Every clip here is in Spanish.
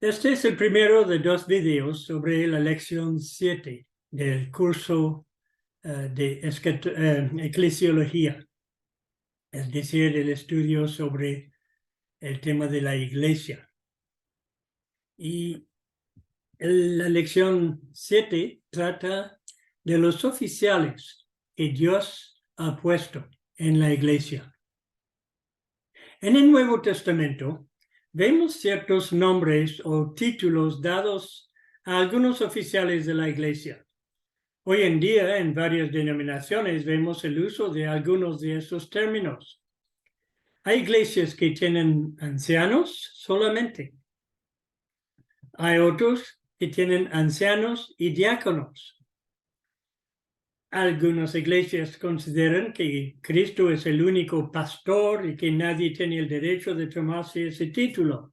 Este es el primero de dos videos sobre la lección 7 del curso de eclesiología, es decir, el estudio sobre el tema de la iglesia. Y la lección 7 trata de los oficiales que Dios ha puesto en la iglesia. En el Nuevo Testamento vemos ciertos nombres o títulos dados a algunos oficiales de la iglesia. Hoy en día, en varias denominaciones, vemos el uso de algunos de esos términos. Hay iglesias que tienen ancianos solamente. Hay otros que tienen ancianos y diáconos. Algunas iglesias consideran que Cristo es el único pastor y que nadie tiene el derecho de tomarse ese título.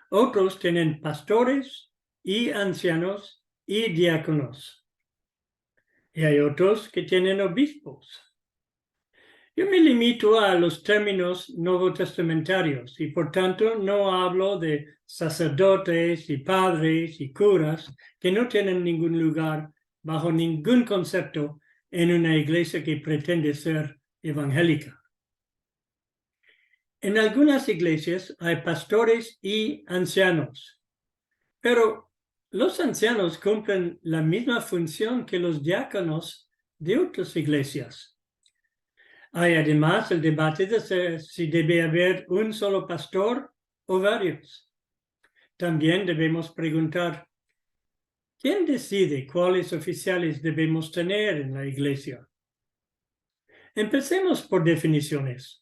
Otros tienen pastores y ancianos y diáconos. Y hay otros que tienen obispos. Yo me limito a los términos novotestamentarios y por tanto no hablo de sacerdotes y padres y curas que no tienen ningún lugar bajo ningún concepto en una iglesia que pretende ser evangélica. En algunas iglesias hay pastores y ancianos, pero los ancianos cumplen la misma función que los diáconos de otras iglesias. Hay además el debate de si debe haber un solo pastor o varios. También debemos preguntar, ¿quién decide cuáles oficiales debemos tener en la iglesia? Empecemos por definiciones.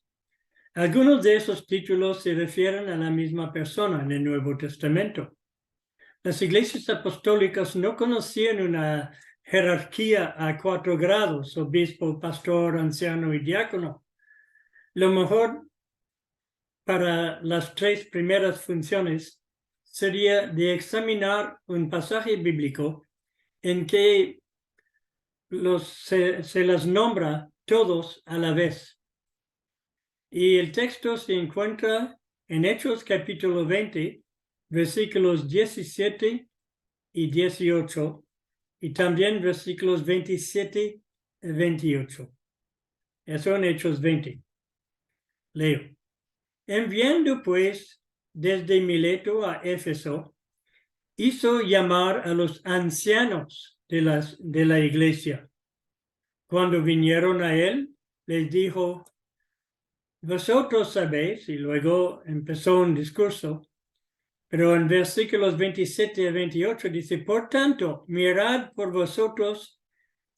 Algunos de esos títulos se refieren a la misma persona en el Nuevo Testamento. Las iglesias apostólicas no conocían una jerarquía a 4 grados, obispo, pastor, anciano y diácono. Lo mejor para las 3 primeras funciones sería de examinar un pasaje bíblico en que se las nombra todos a la vez. Y el texto se encuentra en Hechos capítulo 20, versículos 17 y 18, y también versículos 27 y 28. Eso en Hechos 20. Leo. Enviando pues desde Mileto a Éfeso, hizo llamar a los ancianos de la iglesia. Cuando vinieron a él, les dijo, vosotros sabéis, y luego empezó un discurso, pero en versículos 27 y 28 dice, por tanto, mirad por vosotros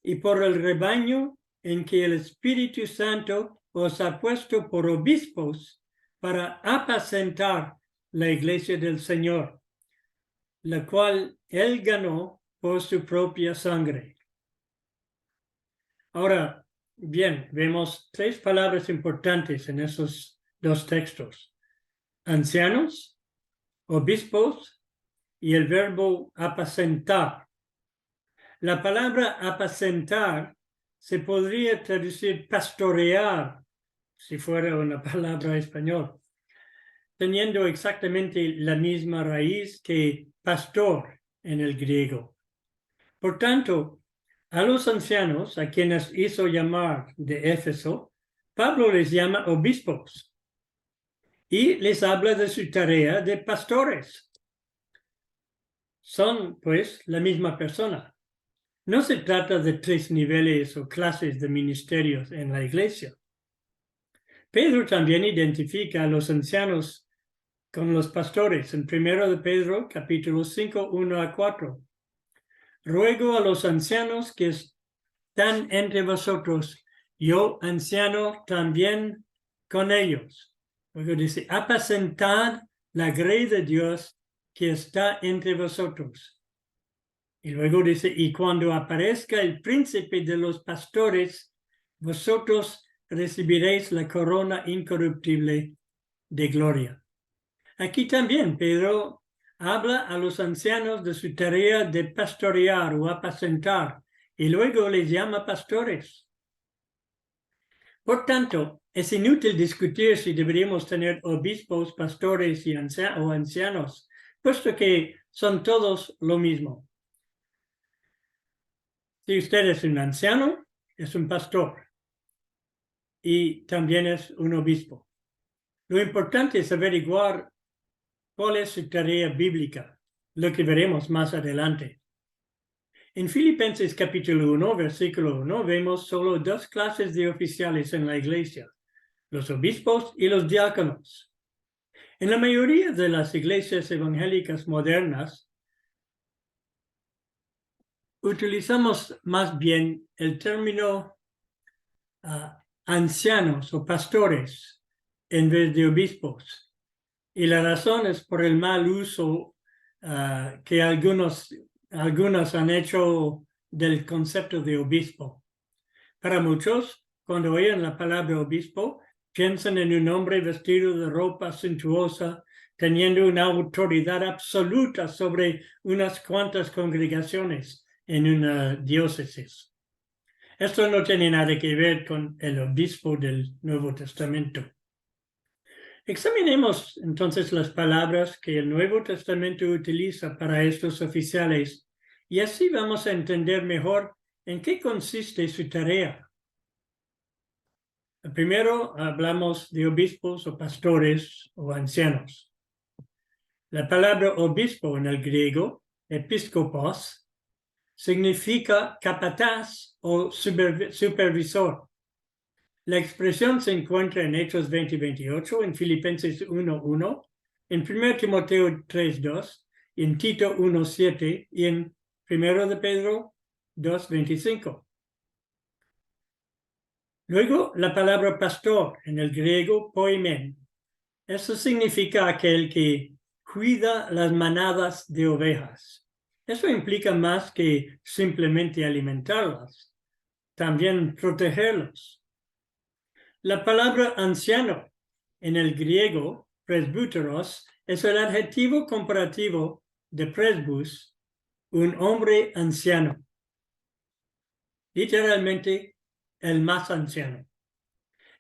y por el rebaño en que el Espíritu Santo os ha puesto por obispos para apacentar la iglesia del Señor, la cual él ganó por su propia sangre. Ahora, bien, vemos 3 palabras importantes en esos 2 textos. Ancianos, obispos y el verbo apacentar. La palabra apacentar se podría traducir pastorear, si fuera una palabra español, teniendo exactamente la misma raíz que pastor en el griego. Por tanto, a los ancianos, a quienes hizo llamar de Éfeso, Pablo les llama obispos y les habla de su tarea de pastores. Son, pues, la misma persona. No se trata de 3 niveles o clases de ministerios en la iglesia. Pedro también identifica a los ancianos con los pastores en 1 de Pedro, capítulo 5, 1 a 4. Ruego a los ancianos que están entre vosotros, yo anciano también con ellos. Luego dice, apacentad la grey de Dios que está entre vosotros. Y luego dice, y cuando aparezca el príncipe de los pastores, vosotros recibiréis la corona incorruptible de gloria. Aquí también Pedro habla a los ancianos de su tarea de pastorear o apacentar, y luego les llama pastores. Por tanto, es inútil discutir si deberíamos tener obispos, pastores y ancianos, puesto que son todos lo mismo. Si usted es un anciano, es un pastor y también es un obispo. Lo importante es averiguar cuál es su tarea bíblica, lo que veremos más adelante. En Filipenses capítulo 1, versículo 1, vemos solo dos clases de oficiales en la iglesia, los obispos y los diáconos. En la mayoría de las iglesias evangélicas modernas, utilizamos más bien el término ancianos o pastores en vez de obispos. Y la razón es por el mal uso que algunos han hecho del concepto de obispo. Para muchos, cuando oyen la palabra obispo, piensan en un hombre vestido de ropa suntuosa, teniendo una autoridad absoluta sobre unas cuantas congregaciones en una diócesis. Esto no tiene nada que ver con el obispo del Nuevo Testamento. Examinemos entonces las palabras que el Nuevo Testamento utiliza para estos oficiales y así vamos a entender mejor en qué consiste su tarea. Primero hablamos de obispos o pastores o ancianos. La palabra obispo en el griego, episkopos, significa capataz o supervisor. La expresión se encuentra en Hechos 20:28, en Filipenses 1:1, en 1 Timoteo 3:2, en Tito 1:7 y en 1 de Pedro 2:25. Luego, la palabra pastor, en el griego poimen. Eso significa aquel que cuida las manadas de ovejas. Eso implica más que simplemente alimentarlas, también protegerlos. La palabra anciano, en el griego, presbúteros, es el adjetivo comparativo de presbus, un hombre anciano. Literalmente, el más anciano.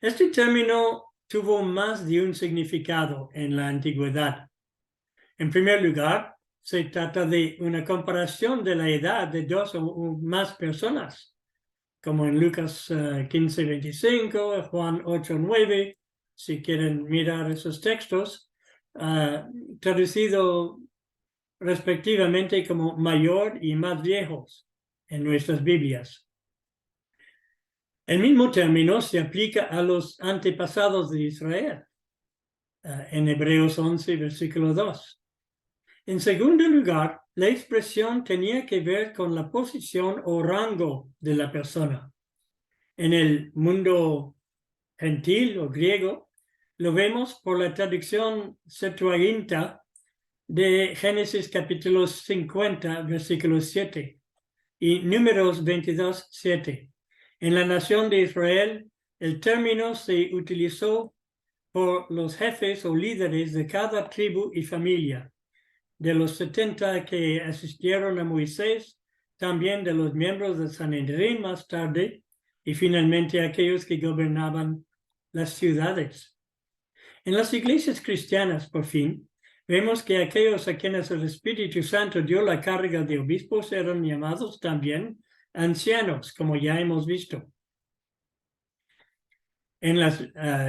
Este término tuvo más de un significado en la antigüedad. En primer lugar, se trata de una comparación de la edad de dos o más personas, como en Lucas 15:25, Juan 8:9, si quieren mirar esos textos, traducido respectivamente como mayor y más viejos en nuestras Biblias. El mismo término se aplica a los antepasados de Israel, en Hebreos 11, versículo 2. En segundo lugar, la expresión tenía que ver con la posición o rango de la persona. En el mundo gentil o griego, lo vemos por la traducción Septuaginta de Génesis capítulo 50, versículo 7 y Números 22:7. En la nación de Israel, el término se utilizó por los jefes o líderes de cada tribu y familia, de los 70 que asistieron a Moisés, también de los miembros del Sanedrín más tarde, y finalmente aquellos que gobernaban las ciudades. En las iglesias cristianas, por fin, vemos que aquellos a quienes el Espíritu Santo dio la carga de obispos eran llamados también ancianos, como ya hemos visto. En las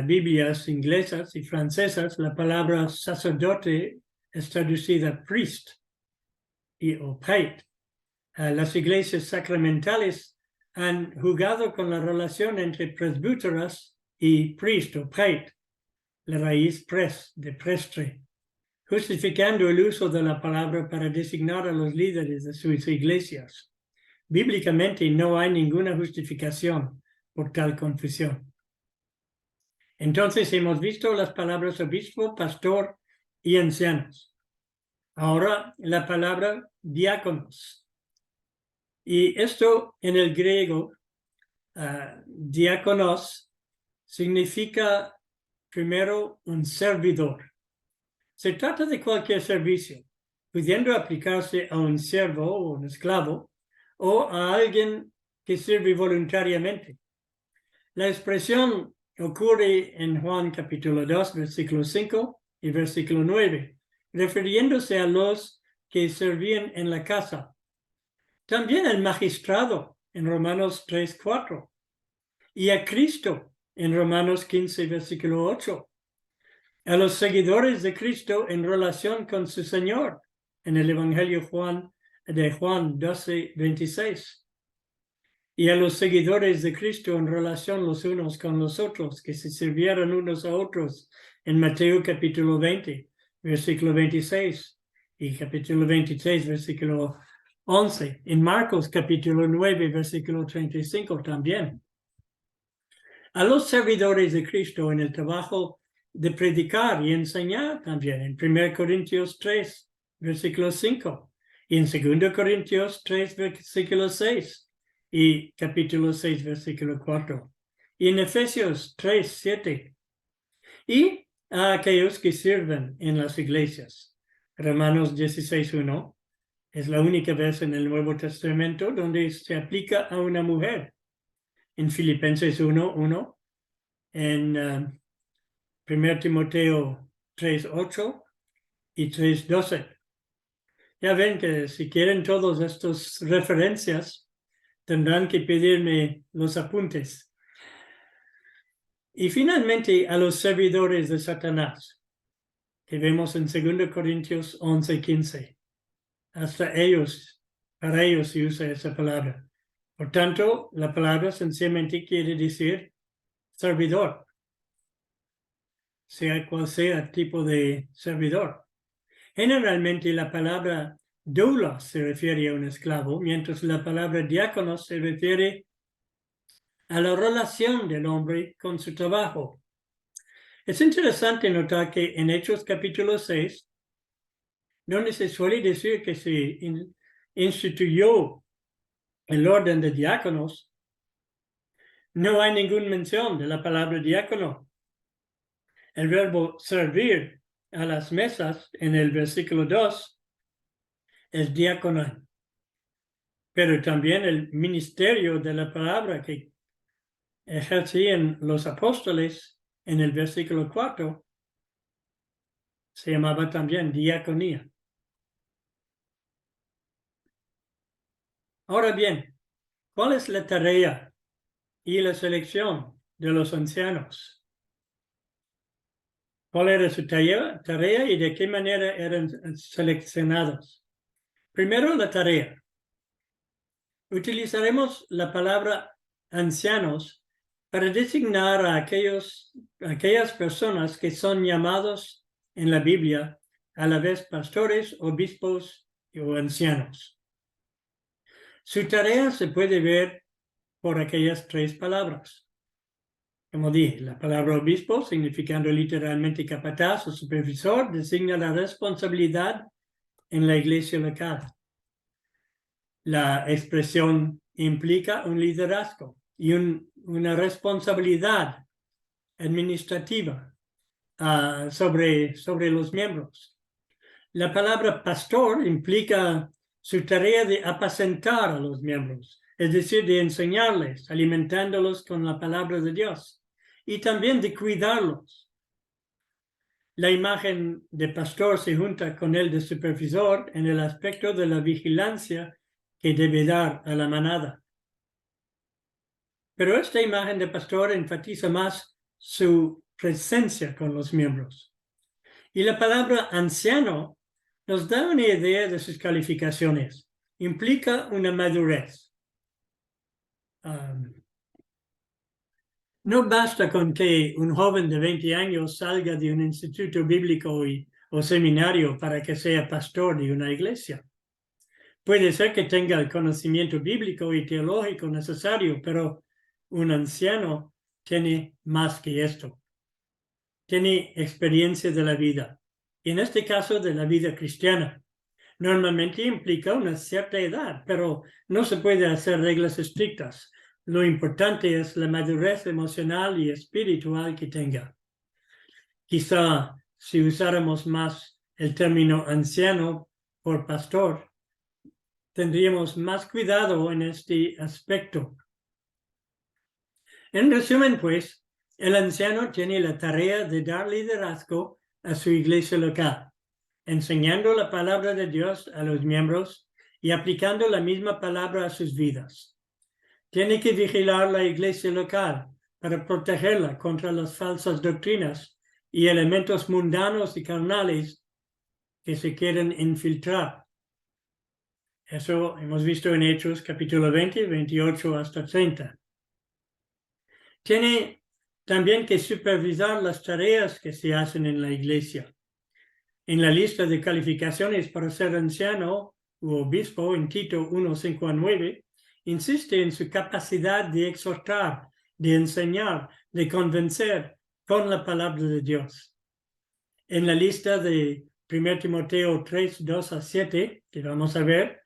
Biblias inglesas y francesas, la palabra sacerdote es traducida priest o prêtre. Las iglesias sacramentales han jugado con la relación entre presbúteros y priest o prêtre, la raíz pres, de prestre, justificando el uso de la palabra para designar a los líderes de sus iglesias. Bíblicamente no hay ninguna justificación por tal confusión. Entonces hemos visto las palabras obispo, pastor y ancianos. Ahora la palabra diáconos. Y esto en el griego, diáconos, significa primero un servidor. Se trata de cualquier servicio, pudiendo aplicarse a un siervo o un esclavo o a alguien que sirve voluntariamente. La expresión ocurre en Juan capítulo 2, versículo 5 y versículo 9, refiriéndose a los que servían en la casa. También al magistrado en Romanos 3:4 y a Cristo en Romanos 15, versículo 8. A los seguidores de Cristo en relación con su Señor en el Evangelio de Juan 12:26. Y a los seguidores de Cristo en relación los unos con los otros, que se sirvieron unos a otros en Mateo capítulo 20, versículo 26, y capítulo 26, versículo 11, en Marcos capítulo 9, versículo 35 también. A los servidores de Cristo en el trabajo de predicar y enseñar también, en 1 Corintios 3, versículo 5, y en 2 Corintios 3, versículo 6, y capítulo 6, versículo 4, y en Efesios 3, 7, y a aquellos que sirven en las iglesias. Romanos 16, 1 es la única vez en el Nuevo Testamento donde se aplica a una mujer. En Filipenses 1, 1, en 1 Timoteo 3, 8 y 3, 12. Ya ven que si quieren todas estas referencias, tendrán que pedirme los apuntes. Y finalmente a los servidores de Satanás, que vemos en 2 Corintios 11, 15. Hasta ellos, para ellos se usa esa palabra. Por tanto, la palabra sencillamente quiere decir servidor, sea cual sea el tipo de servidor. Generalmente la palabra doulos se refiere a un esclavo, mientras la palabra diáconos se refiere a la relación del hombre con su trabajo. Es interesante notar que en Hechos capítulo 6, donde se suele decir que se instituyó el orden de diáconos, no hay ninguna mención de la palabra diácono. El verbo servir a las mesas en el versículo 2 es diácono. Pero también el ministerio de la palabra que ejercían los apóstoles en el versículo 4 se llamaba también diaconía. Ahora bien, ¿cuál es la tarea y la selección de los ancianos? ¿Cuál era su tarea y de qué manera eran seleccionados? Primero, la tarea. Utilizaremos la palabra ancianos para designar a aquellas personas que son llamados en la Biblia a la vez pastores, obispos o ancianos. Su tarea se puede ver por aquellas tres palabras. Como dije, la palabra obispo, significando literalmente capataz o supervisor, designa la responsabilidad en la iglesia local. La expresión implica un liderazgo y una responsabilidad administrativa sobre los miembros. La palabra pastor implica su tarea de apacentar a los miembros, es decir, de enseñarles, alimentándolos con la palabra de Dios, y también de cuidarlos. La imagen de pastor se junta con el de supervisor en el aspecto de la vigilancia que debe dar a la manada. Pero esta imagen de pastor enfatiza más su presencia con los miembros. Y la palabra anciano nos da una idea de sus calificaciones. Implica una madurez. No basta con que un joven de 20 años salga de un instituto bíblico o seminario para que sea pastor de una iglesia. Puede ser que tenga el conocimiento bíblico y teológico necesario, pero un anciano tiene más que esto. Tiene experiencia de la vida. Y en este caso, de la vida cristiana. Normalmente implica una cierta edad, pero no se puede hacer reglas estrictas. Lo importante es la madurez emocional y espiritual que tenga. Quizá si usáramos más el término anciano por pastor, tendríamos más cuidado en este aspecto. En resumen, pues, el anciano tiene la tarea de dar liderazgo a su iglesia local. enseñando la palabra de Dios a los miembros y aplicando la misma palabra a sus vidas. Tiene que vigilar la iglesia local para protegerla contra las falsas doctrinas y elementos mundanos y carnales que se quieren infiltrar. Eso hemos visto en Hechos capítulo 20, 28 hasta 30. Tiene también que supervisar las tareas que se hacen en la iglesia. En la lista de calificaciones para ser anciano u obispo en Tito 1, 5 a 9, insiste en su capacidad de exhortar, de enseñar, de convencer con la palabra de Dios. En la lista de 1 Timoteo 3, 2 a 7, que vamos a ver,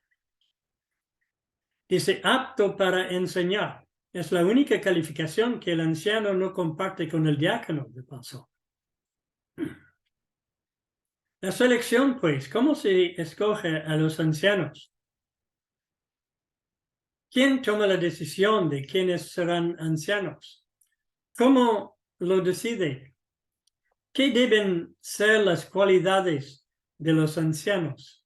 dice apto para enseñar. Es la única calificación que el anciano no comparte con el diácono, de paso. La selección, pues, ¿cómo se escoge a los ancianos? ¿Quién toma la decisión de quiénes serán ancianos? ¿Cómo lo decide? ¿Qué deben ser las cualidades de los ancianos?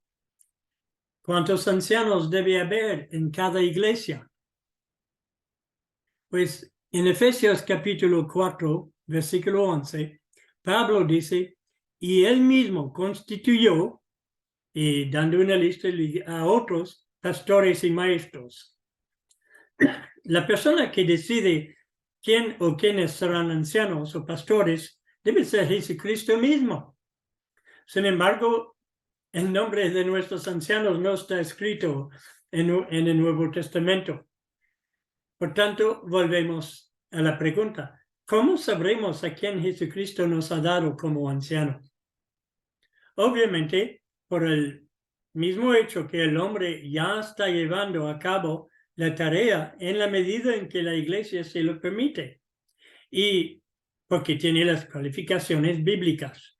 ¿Cuántos ancianos debe haber en cada iglesia? Pues en Efesios capítulo 4, versículo 11, Pablo dice, y él mismo constituyó, y dando una lista a otros pastores y maestros. La persona que decide quién o quiénes serán ancianos o pastores debe ser Jesucristo mismo. Sin embargo, el nombre de nuestros ancianos no está escrito en el Nuevo Testamento. Por tanto, volvemos a la pregunta, ¿cómo sabremos a quién Jesucristo nos ha dado como ancianos? Obviamente, por el mismo hecho que el hombre ya está llevando a cabo la tarea en la medida en que la iglesia se lo permite y porque tiene las calificaciones bíblicas.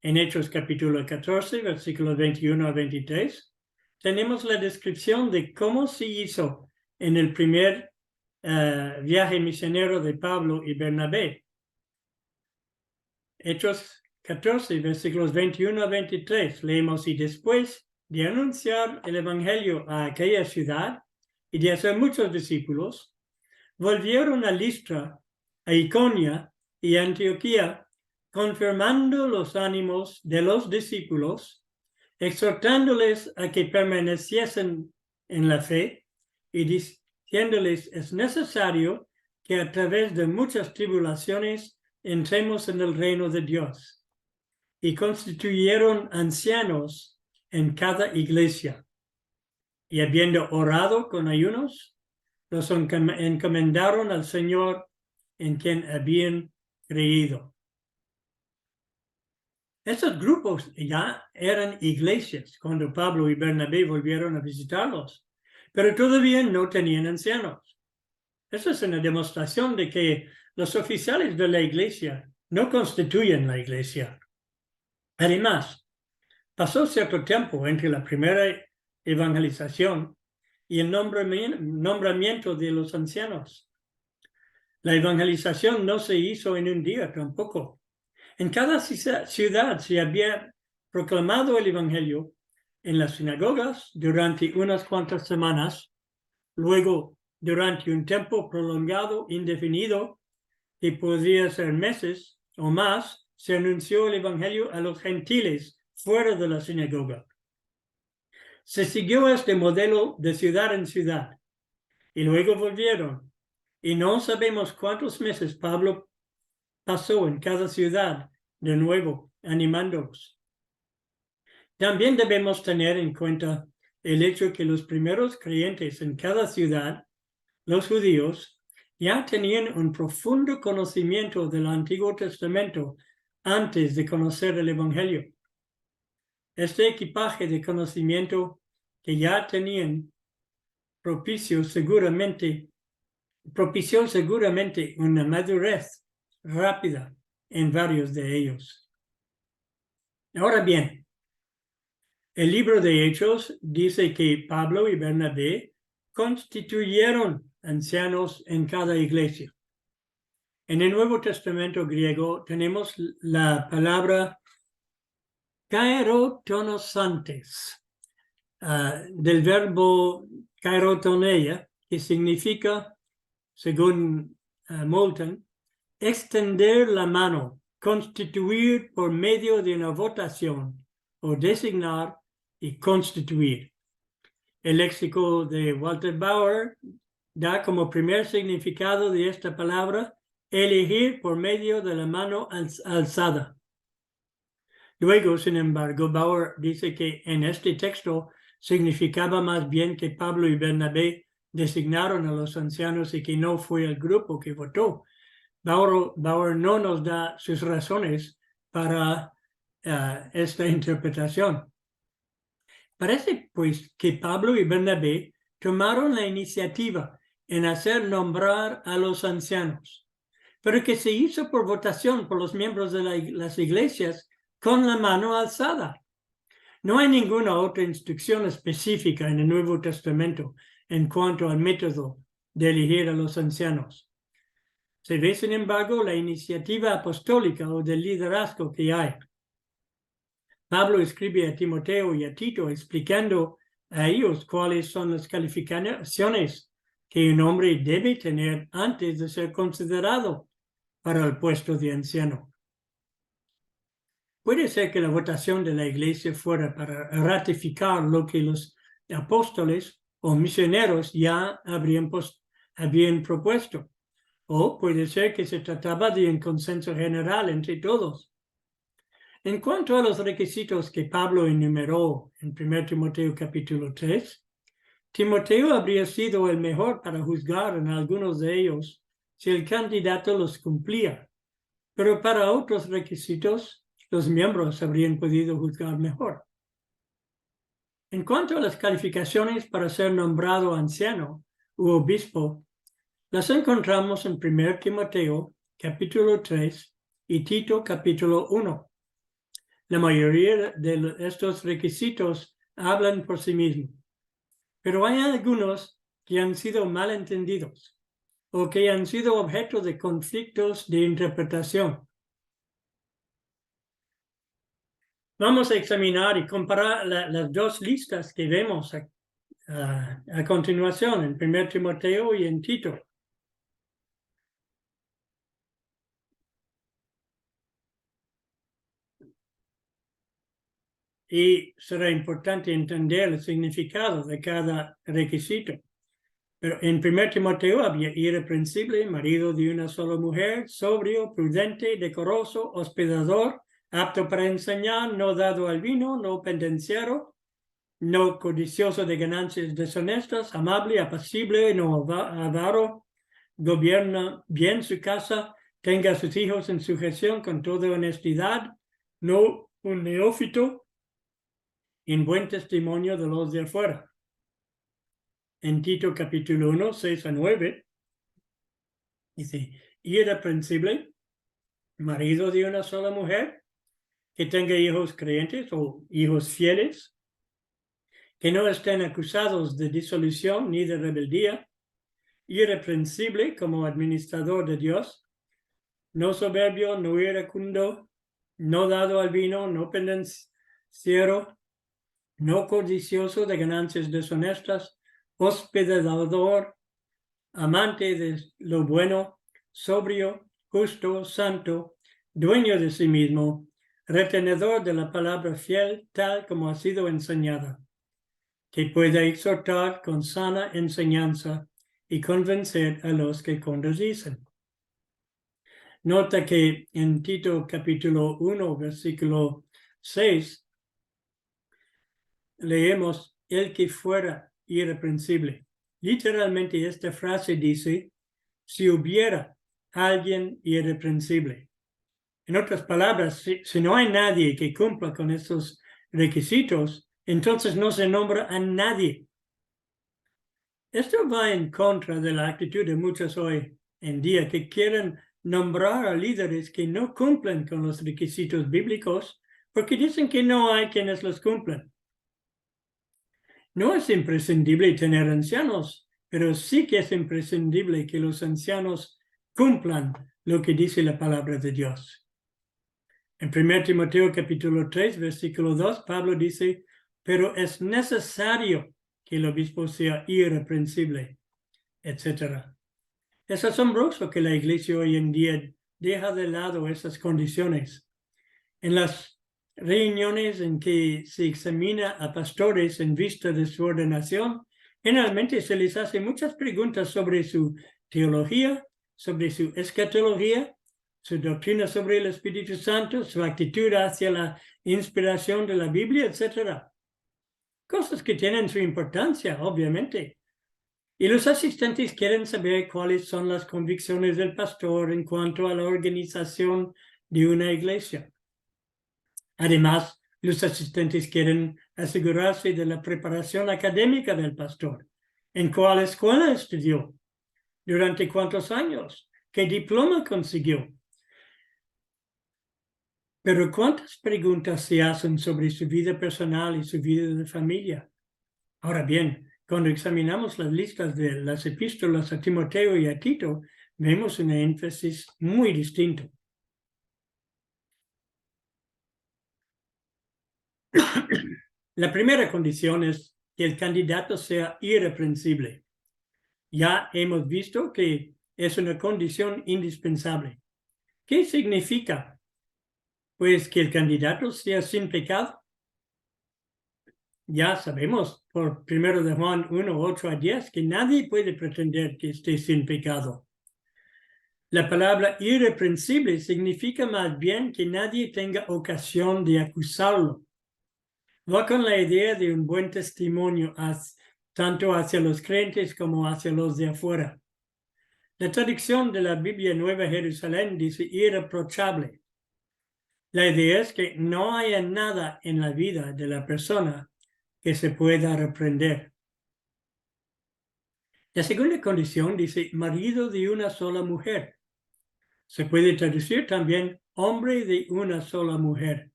En Hechos capítulo 14, versículos 21 a 23, tenemos la descripción de cómo se hizo en el primer viaje misionero de Pablo y Bernabé. Hechos 14, versículos 21 a 23, leemos, y después de anunciar el evangelio a aquella ciudad y de hacer muchos discípulos, volvieron a Listra, a Iconia y a Antioquía, confirmando los ánimos de los discípulos, exhortándoles a que permaneciesen en la fe y diciéndoles es necesario que a través de muchas tribulaciones entremos en el reino de Dios. Y constituyeron ancianos en cada iglesia. Y habiendo orado con ayunos, los encomendaron al Señor en quien habían creído. Estos grupos ya eran iglesias cuando Pablo y Bernabé volvieron a visitarlos, pero todavía no tenían ancianos. Eso es una demostración de que los oficiales de la iglesia no constituyen la iglesia. Además, pasó cierto tiempo entre la primera evangelización y el nombramiento de los ancianos. La evangelización no se hizo en un día tampoco. En cada ciudad se había proclamado el evangelio en las sinagogas durante unas cuantas semanas, luego durante un tiempo prolongado, indefinido, que podría ser meses o más, se anunció el evangelio a los gentiles fuera de la sinagoga. Se siguió este modelo de ciudad en ciudad y luego volvieron. Y no sabemos cuántos meses Pablo pasó en cada ciudad de nuevo animándolos. También debemos tener en cuenta el hecho que los primeros creyentes en cada ciudad, los judíos, ya tenían un profundo conocimiento del Antiguo Testamento antes de conocer el Evangelio. Este equipaje de conocimiento que ya tenían propició seguramente una madurez rápida en varios de ellos. Ahora bien, el libro de Hechos dice que Pablo y Bernabé constituyeron ancianos en cada iglesia. En el Nuevo Testamento griego tenemos la palabra kairotonosantes, del verbo kairotoneia, que significa, según Moulton, extender la mano, constituir por medio de una votación, o designar y constituir. El léxico de Walter Bauer da como primer significado de esta palabra elegir por medio de la mano alzada. Luego, sin embargo, Bauer dice que en este texto significaba más bien que Pablo y Bernabé designaron a los ancianos y que no fue el grupo que votó. Bauer no nos da sus razones para esta interpretación. Parece, pues, que Pablo y Bernabé tomaron la iniciativa en hacer nombrar a los ancianos, pero que se hizo por votación por los miembros de las iglesias con la mano alzada. No hay ninguna otra instrucción específica en el Nuevo Testamento en cuanto al método de elegir a los ancianos. Se ve, sin embargo, la iniciativa apostólica o del liderazgo que hay. Pablo escribe a Timoteo y a Tito explicando a ellos cuáles son las calificaciones que un hombre debe tener antes de ser considerado para el puesto de anciano. Puede ser que la votación de la iglesia fuera para ratificar lo que los apóstoles o misioneros ya habían propuesto, o puede ser que se trataba de un consenso general entre todos. En cuanto a los requisitos que Pablo enumeró en 1 Timoteo capítulo 3, Timoteo habría sido el mejor para juzgar en algunos de ellos si el candidato los cumplía, pero para otros requisitos, los miembros habrían podido juzgar mejor. En cuanto a las calificaciones para ser nombrado anciano u obispo, las encontramos en 1 Timoteo capítulo 3 y Tito capítulo 1. La mayoría de estos requisitos hablan por sí mismos, pero hay algunos que han sido mal entendidos o que han sido objeto de conflictos de interpretación. Vamos a examinar y comparar las dos listas que vemos a continuación en 1 Timoteo y en Tito. Y será importante entender el significado de cada requisito. Pero en 1 Timoteo había irreprensible, marido de una sola mujer, sobrio, prudente, decoroso, hospedador, apto para enseñar, no dado al vino, no pendenciero, no codicioso de ganancias deshonestas, amable, apacible, no avaro, gobierna bien su casa, tenga a sus hijos en sujeción con toda honestidad, no un neófito, en buen testimonio de los de afuera. En Tito capítulo 1, 6 a 9, dice, irreprensible, marido de una sola mujer, que tenga hijos creyentes o hijos fieles, que no estén acusados de disolución ni de rebeldía, irreprensible como administrador de Dios, no soberbio, no iracundo, no dado al vino, no pendenciero, no codicioso de ganancias deshonestas, hospedador, amante de lo bueno, sobrio, justo, santo, dueño de sí mismo, retenedor de la palabra fiel tal como ha sido enseñada, que pueda exhortar con sana enseñanza y convencer a los que contradicen. Nota que en Tito capítulo 1, versículo 6, leemos el que fuera irreprensible. Literalmente esta frase dice, si hubiera alguien irreprensible. En otras palabras, si no hay nadie que cumpla con estos requisitos, entonces no se nombra a nadie. Esto va en contra de la actitud de muchos hoy en día que quieren nombrar a líderes que no cumplen con los requisitos bíblicos porque dicen que no hay quienes los cumplan. No es imprescindible tener ancianos, pero sí que es imprescindible que los ancianos cumplan lo que dice la palabra de Dios. En 1 Timoteo capítulo 3, versículo 2, Pablo dice, pero es necesario que el obispo sea irreprensible, etc. Es asombroso que la iglesia hoy en día deja de lado esas condiciones. En las reuniones en que se examina a pastores en vista de su ordenación, generalmente se les hace muchas preguntas sobre su teología, sobre su escatología, su doctrina sobre el Espíritu Santo, su actitud hacia la inspiración de la Biblia, etc. Cosas que tienen su importancia, obviamente. Y los asistentes quieren saber cuáles son las convicciones del pastor en cuanto a la organización de una iglesia. Además, los asistentes quieren asegurarse de la preparación académica del pastor. ¿En cuál escuela estudió? ¿Durante cuántos años? ¿Qué diploma consiguió? Pero ¿cuántas preguntas se hacen sobre su vida personal y su vida de familia? Ahora bien, cuando examinamos las listas de las epístolas a Timoteo y a Tito, vemos un énfasis muy distinto. La primera condición es que el candidato sea irreprensible. Ya hemos visto que es una condición indispensable. ¿Qué significa? Pues que el candidato sea sin pecado. Ya sabemos por 1 de Juan 1, 8 a 10 que nadie puede pretender que esté sin pecado. La palabra irreprensible significa más bien que nadie tenga ocasión de acusarlo. Va con la idea de un buen testimonio tanto hacia los creyentes como hacia los de afuera. La traducción de la Biblia Nueva Jerusalén dice irreprochable. La idea es que no haya nada en la vida de la persona que se pueda reprender. La segunda condición dice marido de una sola mujer. Se puede traducir también hombre de una sola mujer.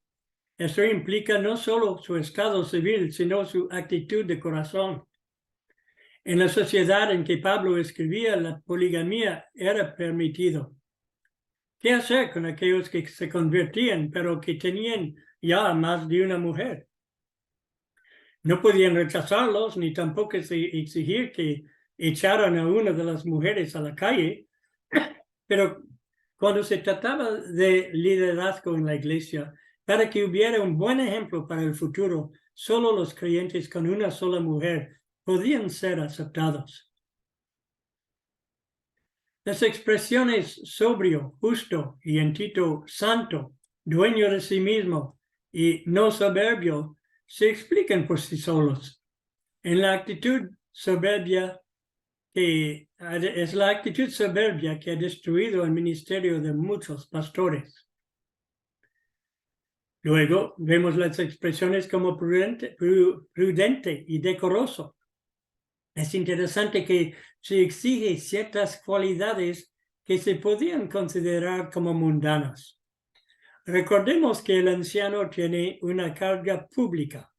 Eso implica no solo su estado civil, sino su actitud de corazón. En la sociedad en que Pablo escribía, la poligamia era permitido. ¿Qué hacer con aquellos que se convertían, pero que tenían ya más de una mujer? No podían rechazarlos, ni tampoco exigir que echaran a una de las mujeres a la calle, pero cuando se trataba de liderazgo en la iglesia, para que hubiera un buen ejemplo para el futuro, solo los creyentes con una sola mujer podían ser aceptados. Las expresiones sobrio, justo y en Tito santo, dueño de sí mismo y no soberbio se explican por sí solos. En la actitud soberbia es la actitud soberbia que ha destruido el ministerio de muchos pastores. Luego vemos las expresiones como prudente y decoroso. Es interesante que se exige ciertas cualidades que se podían considerar como mundanas. Recordemos que el anciano tiene una carga pública.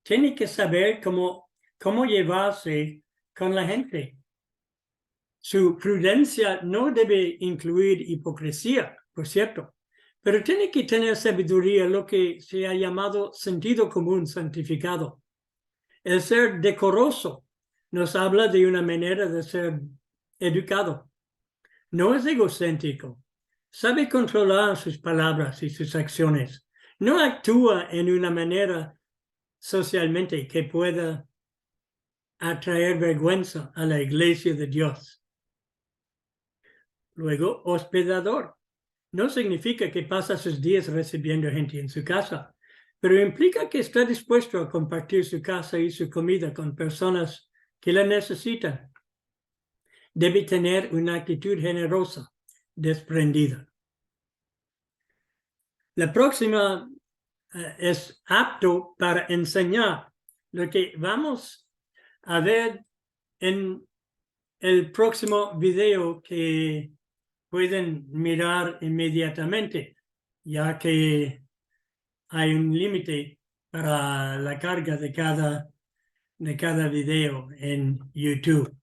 Tiene que saber cómo llevarse con la gente. Su prudencia no debe incluir hipocresía, por cierto, pero tiene que tener sabiduría, lo que se ha llamado sentido común santificado. El ser decoroso nos habla de una manera de ser educado. No es egocéntrico. Sabe controlar sus palabras y sus acciones. No actúa en una manera socialmente que pueda atraer vergüenza a la iglesia de Dios. Luego, hospedador. No significa que pasa sus días recibiendo gente en su casa, pero implica que está dispuesto a compartir su casa y su comida con personas que la necesitan. Debe tener una actitud generosa, desprendida. La próxima es apto para enseñar, lo que vamos a ver en el próximo video que pueden mirar inmediatamente, ya que hay un límite para la carga de cada video en YouTube.